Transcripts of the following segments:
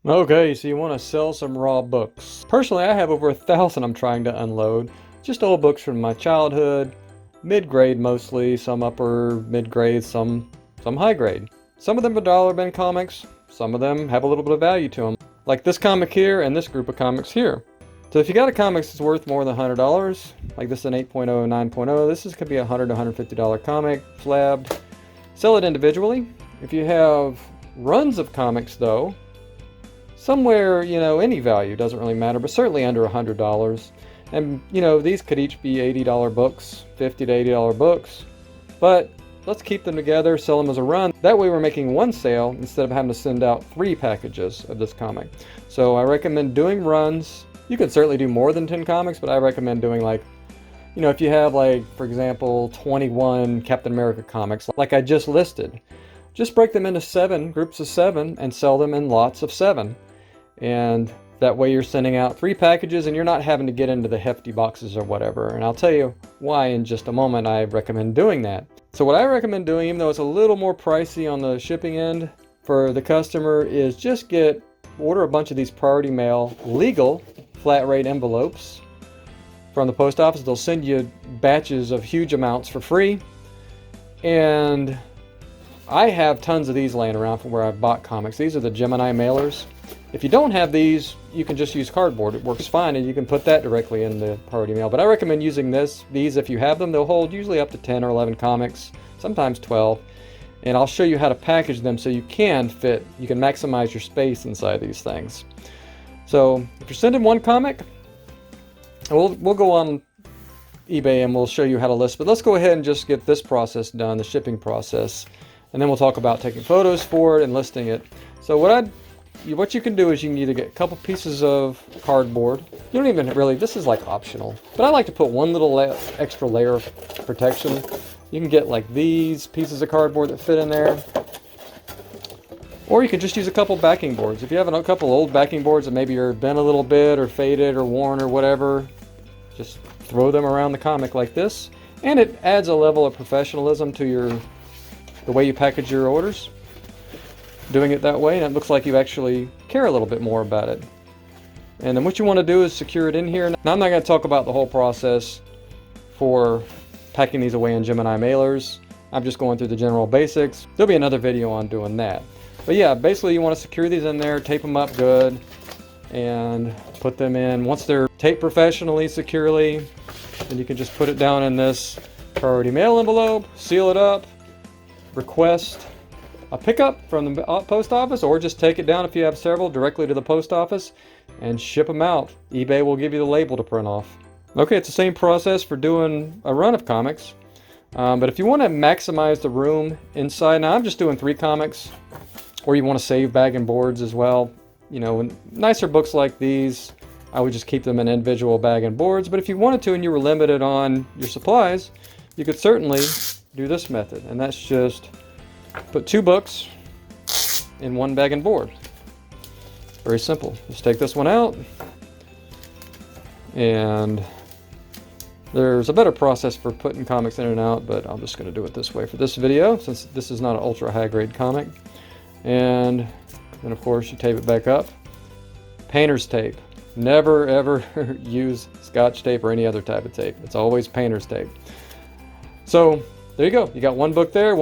Okay, so you want to sell some raw books. Personally, I have over 1,000 I'm trying to unload. Just old books from my childhood, mid-grade mostly, some upper mid-grade, some high grade. Some of them are dollar bin comics, some of them have a little bit of value to them. Like this comic here and this group of comics here. So if you got a comic that's worth more than $100, like this is an 8.0, 9.0, this could be a $100 to $150 comic, flabbed. Sell it individually. If you have runs of comics though, somewhere, any value doesn't really matter, but certainly under $100. And, these could each be $80 books, $50 to $80 books. But let's keep them together, sell them as a run. That way we're making one sale instead of having to send out 3 packages of this comic. So I recommend doing runs. You could certainly do more than 10 comics, but I recommend doing if you have for example, 21 Captain America comics, like I just listed, just break them into 7 groups of 7 and sell them in lots of 7. And that way you're sending out 3 packages and you're not having to get into the hefty boxes or whatever. And I'll tell you why in just a moment I recommend doing that. So what I recommend doing, even though it's a little more pricey on the shipping end for the customer, is just order a bunch of these priority mail legal flat rate envelopes from the post office. They'll send you batches of huge amounts for free. And I have tons of these laying around from where I've bought comics. These are the Gemini mailers. If you don't have these, you can just use cardboard. It works fine, and you can put that directly in the priority mail. But I recommend using these if you have them. They'll hold usually up to 10 or 11 comics, sometimes 12. And I'll show you how to package them so you can maximize your space inside these things. So if you're sending one comic, we'll go on eBay and we'll show you how to list. But let's go ahead and just get this process done, the shipping process. And then we'll talk about taking photos for it and listing it. So what you can do is you can either get a couple pieces of cardboard. You don't even really, this is optional, but I like to put one little extra layer of protection. You can get these pieces of cardboard that fit in there, or you can just use a couple backing boards. If you have a couple old backing boards that maybe are bent a little bit or faded or worn or whatever, just throw them around the comic like this, and it adds a level of professionalism to the way you package your orders. Doing it that way, and it looks like you actually care a little bit more about it. And then what you want to do is secure it in here. Now I'm not going to talk about the whole process for packing these away in Gemini mailers. I'm just going through the general basics. There'll be another video on doing that. But yeah, basically you want to secure these in there, tape them up good, and put them in. Once they're taped professionally, securely, then you can just put it down in this priority mail envelope, seal it up, request a pickup from the post office, or just take it down if you have several directly to the post office and ship them out. eBay will give you the label to print off. Okay, it's the same process for doing a run of comics, but if you want to maximize the room inside, now I'm just doing 3 comics, or you want to save bag and boards as well. Nicer books like these, I would just keep them in individual bag and boards, but if you wanted to and you were limited on your supplies, you could certainly do this method, and that's just put 2 books in one bag and board. Very simple. Just take this one out, and there's a better process for putting comics in and out, but I'm just going to do it this way for this video since this is not an ultra high grade comic. And then of course you tape it back up. Painter's tape. Never ever use Scotch tape or any other type of tape. It's always painter's tape. So there you go. You got one book there,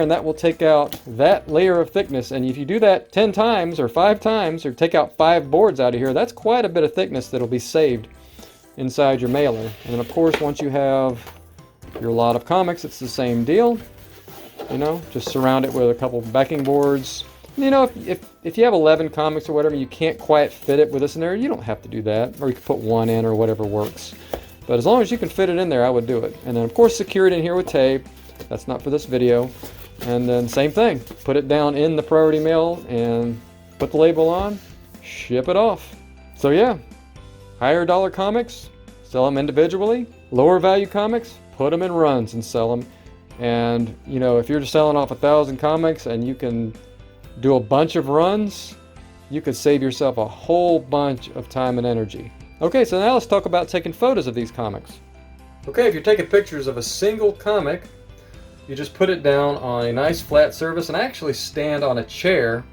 and that will take out that layer of thickness. And if you do that 10 times or 5 times, or take out 5 boards out of here, that's quite a bit of thickness that'll be saved inside your mailer. And then of course, once you have your lot of comics, it's the same deal. Just surround it with a couple backing boards. If you have 11 comics or whatever, you can't quite fit it with this in there, you don't have to do that. Or you can put 1 in or whatever works. But as long as you can fit it in there, I would do it. And then of course secure it in here with tape. That's not for this video. And then same thing, put it down in the priority mail and put the label on, ship it off. So yeah, higher dollar comics, sell them individually. Lower value comics, put them in runs and sell them. And if you're just selling off 1,000 comics and you can do a bunch of runs, you could save yourself a whole bunch of time and energy. Okay, so now let's talk about taking photos of these comics. Okay, if you're taking pictures of a single comic, you just put it down on a nice flat surface and actually stand on a chair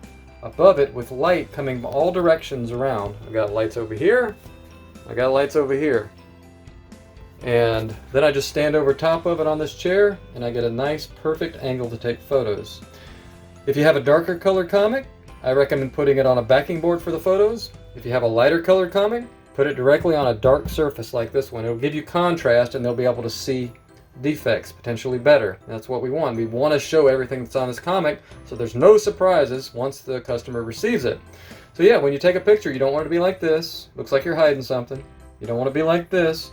above it with light coming from all directions around. I've got lights over here, I got lights over here. And then I just stand over top of it on this chair and I get a nice perfect angle to take photos. If you have a darker colored comic, I recommend putting it on a backing board for the photos. If you have a lighter colored comic, put it directly on a dark surface like this one. It'll give you contrast and they'll be able to see defects potentially better. That's what we want. We want to show everything that's on this comic so there's no surprises once the customer receives it. So yeah, when you take a picture, you don't want it to be like this. Looks like you're hiding something. You don't want to be like this.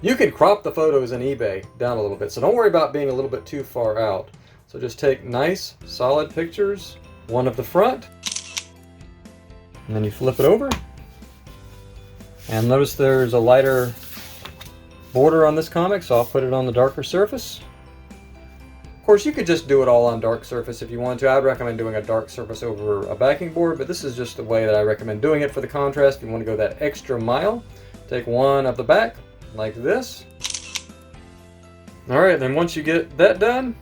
You can crop the photos in eBay down a little bit, so don't worry about being a little bit too far out. So just take nice, solid pictures, one of the front, and then you flip it over. And notice there's a lighter border on this comic, so I'll put it on the darker surface. Of course, you could just do it all on dark surface if you want to. I'd recommend doing a dark surface over a backing board, but this is just the way that I recommend doing it for the contrast. If you want to go that extra mile, take one of the back, like this. Alright, then once you get that done,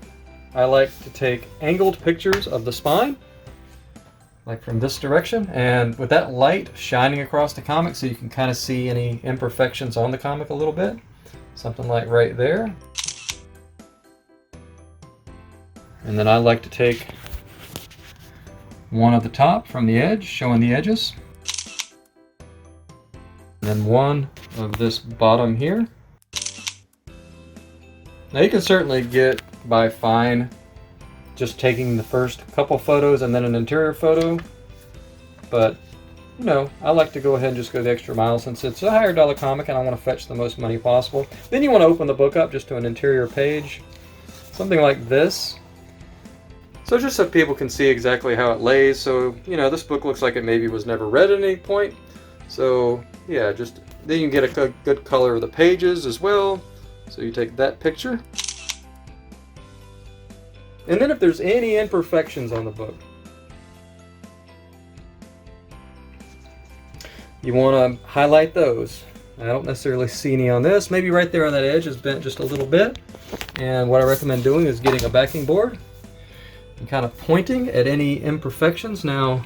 I like to take angled pictures of the spine, like from this direction, and with that light shining across the comic so you can kind of see any imperfections on the comic a little bit. Something like right there. And then I like to take one at the top from the edge, showing the edges. And then one of this bottom here. Now you can certainly get by fine just taking the first couple photos and then an interior photo, but you know, I like to go ahead and just go the extra mile since it's a higher dollar comic and I want to fetch the most money possible. Then you want to open the book up just to an interior page, something like this. So just so people can see exactly how it lays. So, you know, this book looks like it maybe was never read at any point. So yeah, just then you can get a good color of the pages as well. So you take that picture. And then if there's any imperfections on the book, you want to highlight those. I don't necessarily see any on this. Maybe right there on that edge is bent just a little bit. And what I recommend doing is getting a backing board and kind of pointing at any imperfections. Now,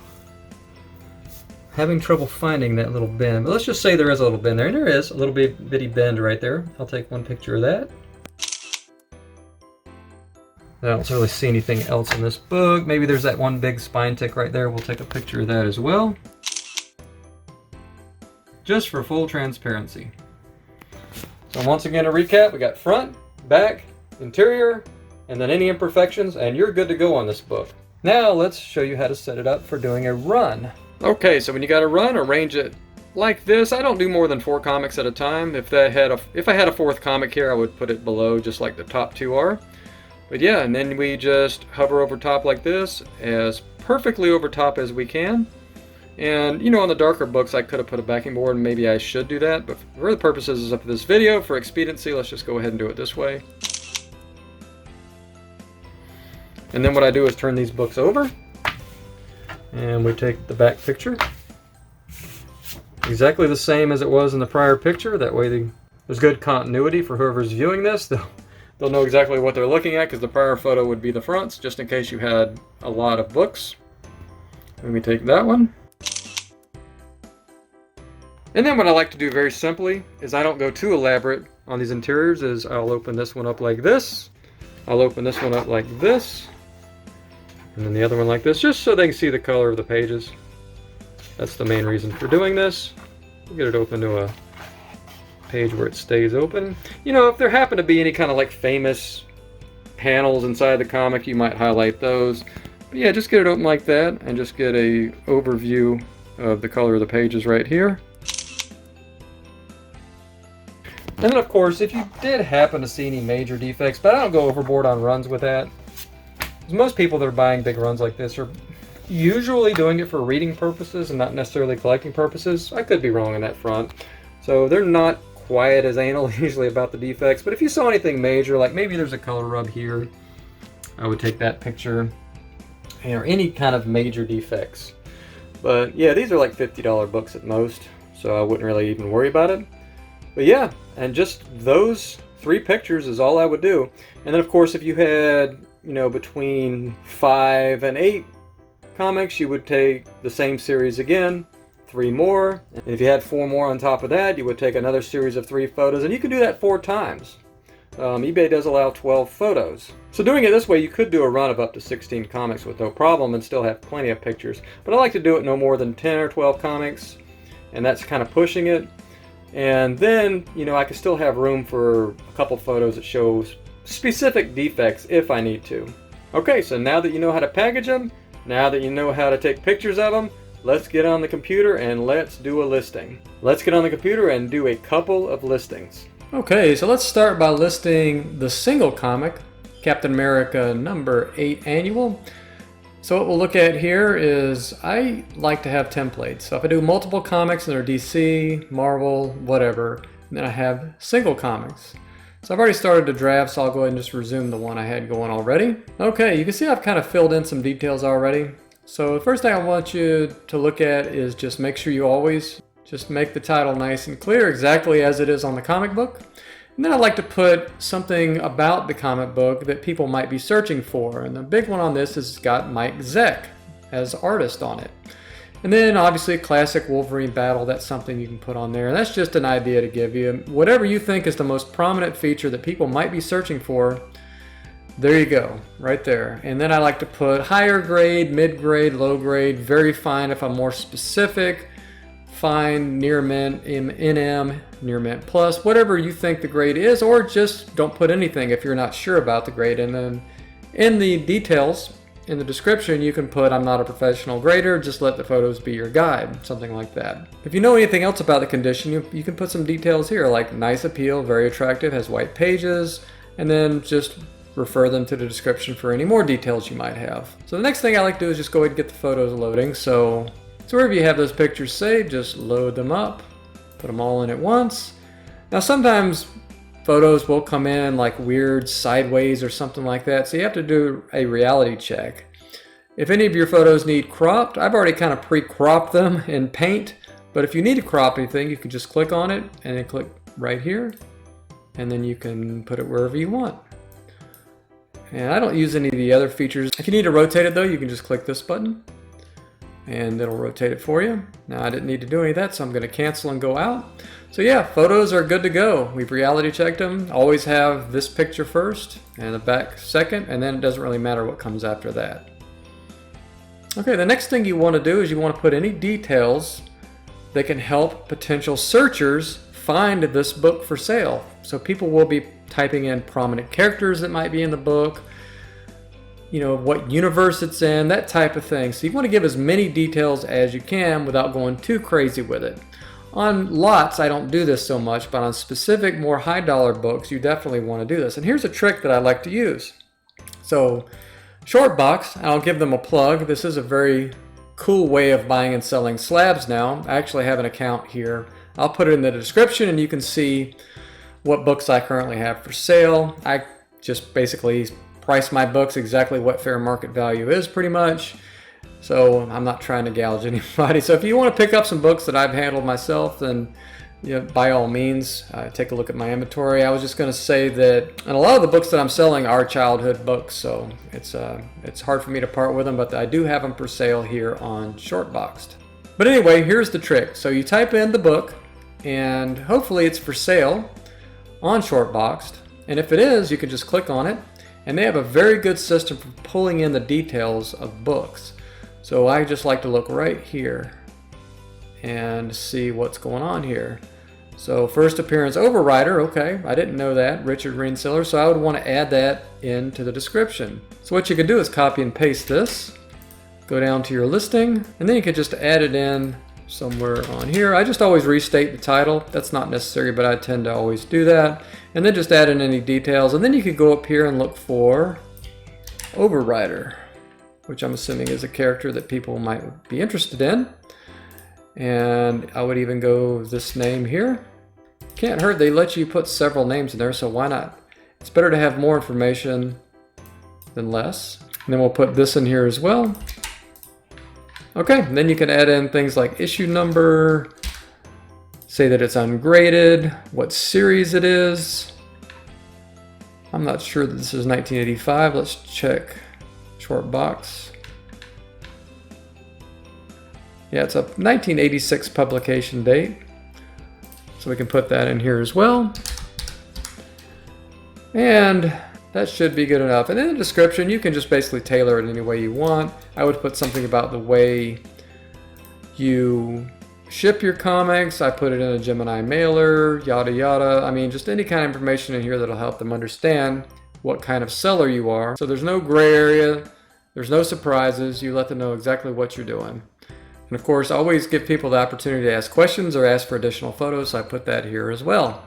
having trouble finding that little bend, but let's just say there is a little bend there, and there is a little bitty bend right there. I'll take one picture of that. I don't really see anything else in this book. Maybe there's that one big spine tick right there. We'll take a picture of that as well, just for full transparency. So once again, to recap, we got front, back, interior, and then any imperfections, and you're good to go on this book. Now let's show you how to set it up for doing a run. Okay, so when you got a run, arrange it like this. I don't do more than 4 comics at a time. If I had a 4th comic here, I would put it below just like the top 2 are. But yeah, and then we just hover over top like this, as perfectly over top as we can. And you know, on the darker books I could have put a backing board, and maybe I should do that, but for the purposes of this video, for expediency, let's just go ahead and do it this way. And then what I do is turn these books over, and we take the back picture. Exactly the same as it was in the prior picture, that way there's good continuity for whoever's viewing this. They'll know exactly what they're looking at, because the prior photo would be the fronts, just in case you had a lot of books. Let me take that one. And then what I like to do very simply is I don't go too elaborate on these interiors, is I'll open this one up like this. I'll open this one up like this. And then the other one like this, just so they can see the color of the pages. That's the main reason for doing this. We'll get it open to a page where it stays open. You know, if there happen to be any kind of like famous panels inside the comic, you might highlight those. But yeah, just get it open like that and just get a overview of the color of the pages right here. And then of course, if you did happen to see any major defects, but I don't go overboard on runs with that. Most people that are buying big runs like this are usually doing it for reading purposes and not necessarily collecting purposes. I could be wrong on that front. So they're not quite as anal usually about the defects, but if you saw anything major, like maybe there's a color rub here, I would take that picture, or any kind of major defects. But yeah, these are like $50 books at most, so I wouldn't really even worry about it. But yeah, and just those 3 pictures is all I would do. And then of course, if you had, you know, between 5 and 8 comics, you would take the same series again, 3 more. And if you had 4 more on top of that, you would take another series of 3 photos, and you can do that 4 times. eBay does allow 12 photos. So doing it this way, you could do a run of up to 16 comics with no problem and still have plenty of pictures. But I like to do it no more than 10 or 12 comics, and that's kind of pushing it. And then, you know, I can still have room for a couple photos that show specific defects if I need to. Okay, so now that you know how to package them, now that you know how to take pictures of them, let's get on the computer and let's do a listing. Let's get on the computer and do a couple of listings. Okay, so let's start by listing the single comic, Captain America number 8 annual. So what we'll look at here is I like to have templates. So if I do multiple comics and they're DC, Marvel, whatever, and then I have single comics. So I've already started to draft, so I'll go ahead and just resume the one I had going already. Okay, you can see I've kind of filled in some details already. So the first thing I want you to look at is just make sure you always just make the title nice and clear, exactly as it is on the comic book. And then I like to put something about the comic book that people might be searching for. And the big one on this has got Mike Zeck as artist on it. And then obviously a classic Wolverine battle, that's something you can put on there. And that's just an idea to give you. Whatever you think is the most prominent feature that people might be searching for, there you go, right there. And then I like to put higher grade, mid grade, low grade, very fine if I'm more specific, fine, near mint, NM, near mint plus, whatever you think the grade is, or just don't put anything if you're not sure about the grade. And then in the details, in the description, you can put I'm not a professional grader, just let the photos be your guide, something like that. If you know anything else about the condition, you can put some details here, like nice appeal, very attractive, has white pages, and then just refer them to the description for any more details you might have. So the next thing I like to do is just go ahead and get the photos loading. So wherever you have those pictures saved, just load them up, put them all in at once. Now sometimes photos will come in like weird sideways or something like that, so you have to do a reality check. If any of your photos need cropped, I've already kind of pre-cropped them in Paint, but if you need to crop anything, you can just click on it and then click right here, and then you can put it wherever you want. And I don't use any of the other features. If you need to rotate it though, you can just click this button and it'll rotate it for you. Now I didn't need to do any of that, so I'm going to cancel and go out. So yeah, photos are good to go. We've reality checked them. Always have this picture first and the back second, and then it doesn't really matter what comes after that. Okay, the next thing you want to do is you want to put any details that can help potential searchers find this book for sale. So people will be typing in prominent characters that might be in the book, you know, what universe it's in, that type of thing. So you want to give as many details as you can without going too crazy with it. On lots, I don't do this so much, but on specific, more high dollar books, you definitely want to do this. And here's a trick that I like to use. So Shortbox, and I'll give them a plug. This is a very cool way of buying and selling slabs now. I actually have an account here. I'll put it in the description and you can see what books I currently have for sale. I just basically price my books exactly what fair market value is pretty much. So I'm not trying to gouge anybody. So if you want to pick up some books that I've handled myself, then you know, by all means, take a look at my inventory. I was just going to say that, and a lot of the books that I'm selling are childhood books, so it's hard for me to part with them, but I do have them for sale here on Shortboxed. But anyway, here's the trick. So you type in the book, and hopefully it's for sale on Shortboxed. And if it is, you can just click on it, and they have a very good system for pulling in the details of books. So I just like to look right here and see what's going on here. So first appearance Overrider, okay, I didn't know that, Richard Rensselaer, so I would want to add that into the description. So what you can do is copy and paste this, go down to your listing, and then you can just add it in somewhere on here. I just always restate the title. That's not necessary, but I tend to always do that. And then just add in any details, and then you could go up here and look for Overrider, which I'm assuming is a character that people might be interested in. And I would even go this name here. Can't hurt, they let you put several names in there, so why not? It's better to have more information than less. And then we'll put this in here as well. Okay, and then you can add in things like issue number, say that it's ungraded, what series it is. I'm not sure that this is 1985. Let's check Shortbox. Yeah, it's a 1986 publication date. So we can put that in here as well. And that should be good enough. And in the description, you can just basically tailor it any way you want. I would put something about the way you ship your comics. I put it in a Gemini mailer, yada yada. I mean, just any kind of information in here that'll help them understand what kind of seller you are. So there's no gray area, there's no surprises. You let them know exactly what you're doing. And of course, always give people the opportunity to ask questions or ask for additional photos. So I put that here as well.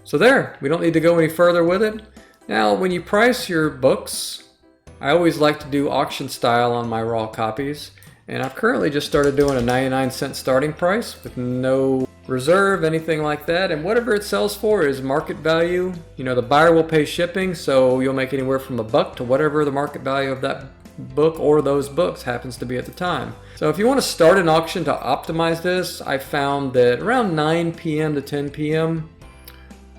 So there, we don't need to go any further with it. Now, when you price your books, I always like to do auction style on my raw copies. And I've currently just started doing a 99-cent starting price with no reserve, anything like that. And whatever it sells for is market value. You know, the buyer will pay shipping, so you'll make anywhere from $1 to whatever the market value of that book or those books happens to be at the time. So if you want to start an auction to optimize this, I found that around 9 p.m. to 10 p.m.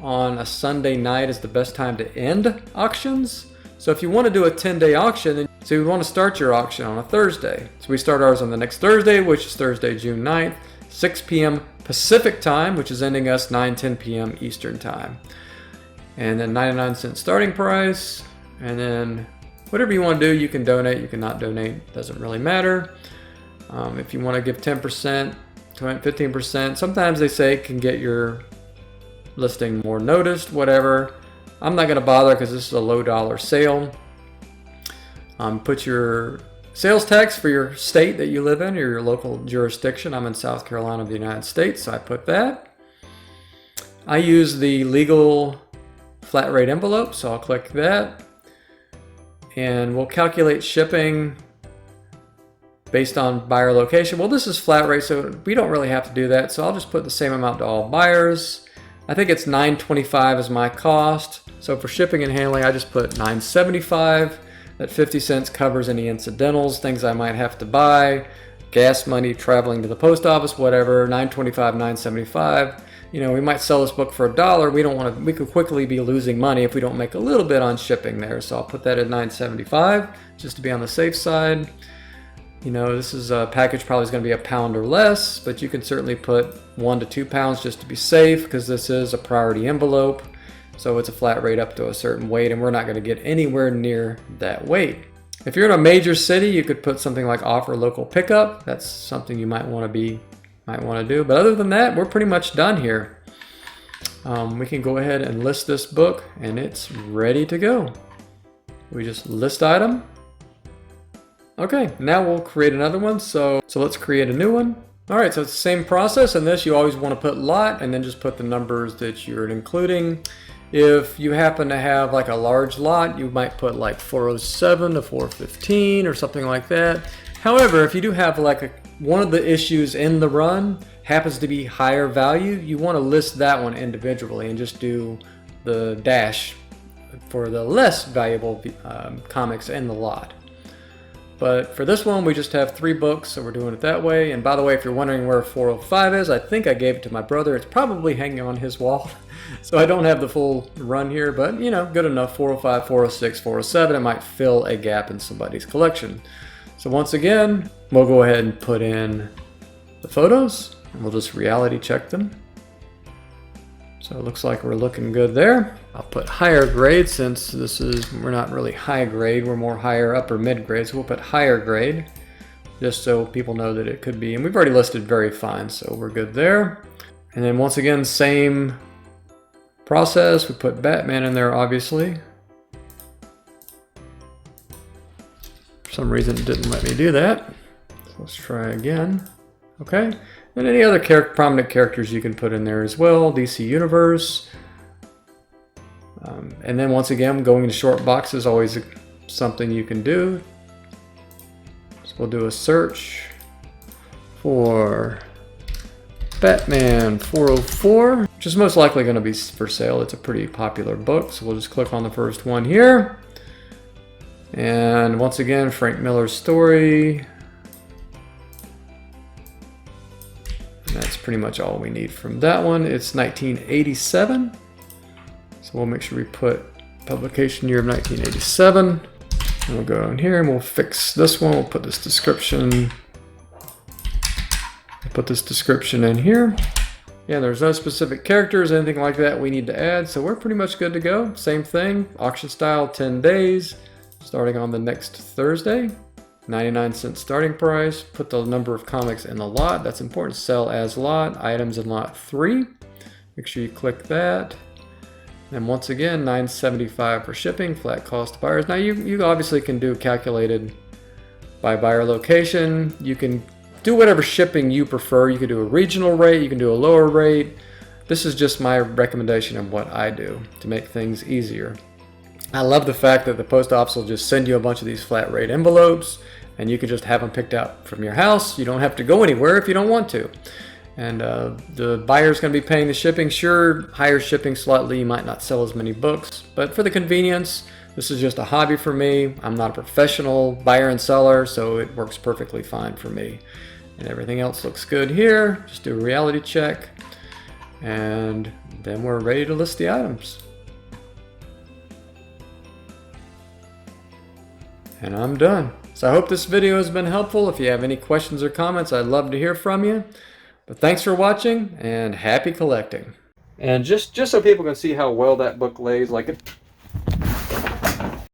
on a Sunday night is the best time to end auctions. So if you want to do a 10-day auction, then so you want to start your auction on a Thursday. So we start ours on the next Thursday, which is Thursday, June 9th, 6 p.m. Pacific time, which is ending us 9-10 p.m. Eastern time. And then 99-cent starting price. And then whatever you want to do, you can donate, you can not donate, doesn't really matter. If you want to give 10%, 15%, sometimes they say it can get your listing more noticed, whatever. I'm not going to bother because this is a low dollar sale. Put your sales tax for your state that you live in or your local jurisdiction. I'm in South Carolina of the United States, so I put that. I use the legal flat rate envelope, so I'll click that. And we'll calculate shipping based on buyer location. Well, this is flat rate, so we don't really have to do that. So I'll just put the same amount to all buyers. I think it's $9.25 is my cost. So for shipping and handling, I just put $9.75. That 50 cents covers any incidentals, things I might have to buy, gas money, traveling to the post office, whatever. $9.25, $9.75. You know, we might sell this book for $1. We don't want to. We could quickly be losing money if we don't make a little bit on shipping there. So I'll put that at $9.75 just to be on the safe side. You know, this is a package probably is going to be a pound or less, but you can certainly put 1 to 2 pounds just to be safe because this is a priority envelope. So it's a flat rate up to a certain weight, and we're not going to get anywhere near that weight. If you're in a major city, you could put something like offer local pickup. That's something you might want to do. But other than that, we're pretty much done here. We can go ahead and list this book, and it's ready to go. We just list item. Okay, now we'll create another one. So let's create a new one. All right, so it's the same process. In this, you always want to put lot and then just put the numbers that you're including. If you happen to have like a large lot, you might put like 407 to 415 or something like that. However, if you do have like one of the issues in the run happens to be higher value, you want to list that one individually and just do the dash for the less valuable comics in the lot. But for this one, we just have 3 books, so we're doing it that way. And by the way, if you're wondering where 405 is, I think I gave it to my brother. It's probably hanging on his wall. So I don't have the full run here, but you know, good enough. 405, 406, 407, it might fill a gap in somebody's collection. So once again, we'll go ahead and put in the photos, and we'll just reality check them. So it looks like we're looking good there. I'll put higher grade since we're not really high grade, we're more higher upper mid grade, so we'll put higher grade just so people know that it could be, and we've already listed very fine, so we're good there. And then once again, same process, we put Batman in there obviously. For some reason it didn't let me do that. So let's try again. Okay. And any other prominent characters you can put in there as well. DC Universe. And then once again, going to short box is always something you can do. So we'll do a search for Batman 404, which is most likely going to be for sale. It's a pretty popular book. So we'll just click on the first one here. And once again, Frank Miller's story. That's pretty much all we need from that one. It's 1987. So we'll make sure we put publication year of 1987. And we'll go in here and we'll fix this one. We'll put this description Put this description in here. Yeah, there's no specific characters, anything like that we need to add, so we're pretty much good to go. Same thing, auction style, 10 days, starting on the next Thursday. 99-cent starting price. Put the number of comics in the lot. That's important. Sell as lot. Items in lot 3. Make sure you click that. And once again, $9.75 for shipping. Flat cost to buyers. Now you obviously can do calculated by buyer location. You can do whatever shipping you prefer. You can do a regional rate. You can do a lower rate. This is just my recommendation of what I do to make things easier. I love the fact that the post office will just send you a bunch of these flat rate envelopes and you can just have them picked out from your house. You don't have to go anywhere if you don't want to. And the buyer's going to be paying the shipping. Sure, higher shipping slightly, you might not sell as many books, but for the convenience, this is just a hobby for me. I'm not a professional buyer and seller, so it works perfectly fine for me. And everything else looks good here. Just do a reality check, and then we're ready to list the items. And I'm done. So I hope this video has been helpful. If you have any questions or comments, I'd love to hear from you. But thanks for watching, and happy collecting. And just so people can see how well that book lays, like